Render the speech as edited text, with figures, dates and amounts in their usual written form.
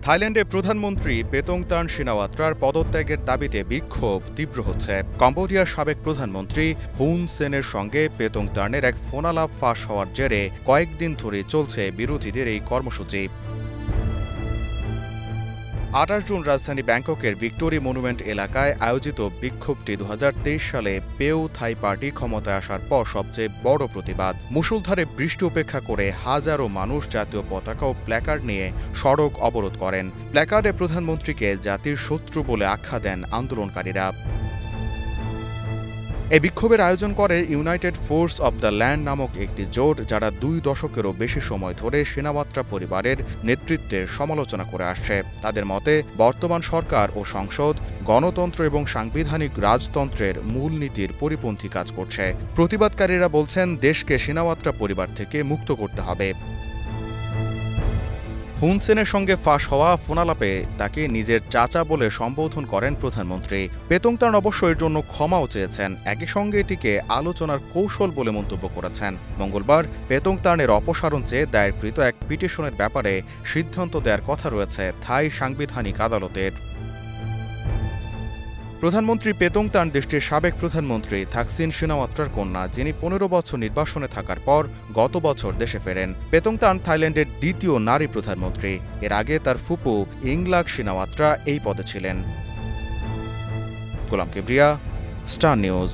থাইল্যান্ডে প্রধানমন্ত্রী পেতংতান সিনাওয়াত্রার পদত্যাগের দাবিতে বিক্ষোভ তীব্র হচ্ছে। কম্বোডিয়ার সাবেক প্রধানমন্ত্রী হুন সেনের সঙ্গে পেতংতানের এক ফোনালাপ ফাঁস হওয়ার জেরে কয়েকদিন ধরে চলছে বিরোধীদের এই কর্মসূচি। ২৮ জুন রাজধানী ব্যাংককের ভিক্টোরি মনুমেন্ট এলাকায় আয়োজিত বিক্ষোভটি ২০২৩ সালে পেউ থাই পার্টি ক্ষমতায় আসার পর সবচেয়ে বড় প্রতিবাদ। মুষলধারে বৃষ্টি উপেক্ষা করে হাজারো মানুষ জাতীয় পতাকা ও প্ল্যাকার্ড নিয়ে সড়ক অবরোধ করেন। প্ল্যাকার্ডে প্রধানমন্ত্রীকে জাতির শত্রু বলে আখ্যা দেন আন্দোলনকারীরা। এই বিক্ষোভের আয়োজন করে United force of the land নামক একটি জোট, যারা ২ দশকেরও বেশি সময় ধরে সিনাওয়াত্রা পরিবারের নেতৃত্বের সমালোচনা করে আসছে। তাদের মতে বর্তমান সরকার ও সংসদ গণতন্ত্র এবং সাংবিধানিক রাজতন্ত্রের মূলনীতির পরিপন্থী কাজ করছে। প্রতিবাদকারীরা বলছেন দেশকে সিনাওয়াত্রা পরিবার থেকে মুক্ত করতে হবে। হুন সেনের সঙ্গে ফাঁস হওয়া ফোনালাপে তাকে নিজের চাচা বলে সম্বোধন করেন প্রধানমন্ত্রী। পেতংতান অবশ্য এর জন্য ক্ষমাও চেয়েছেন। একই সঙ্গে এটিকে আলোচনার কৌশল বলে মন্তব্য করেছেন। মঙ্গলবার পেতংতানের অপসারণ চেয়ে দায়েরকৃত এক পিটিশনের ব্যাপারে সিদ্ধান্ত দেওয়ার কথা রয়েছে থাই সাংবিধানিক আদালতের। প্রধানমন্ত্রী পেতংতান দেশটির সাবেক প্রধানমন্ত্রী থাকসিন সিনাওয়াত্রার কন্যা, যিনি ১৫ বছর নির্বাসনে থাকার পর গত বছর দেশে ফেরেন। পেতংতান থাইল্যান্ডের দ্বিতীয় নারী প্রধানমন্ত্রী। এর আগে তার ফুপু ইংলাক সিনাওয়াত্রা এই পদে ছিলেন। গোলাম কিবরিয়া, স্টার নিউজ।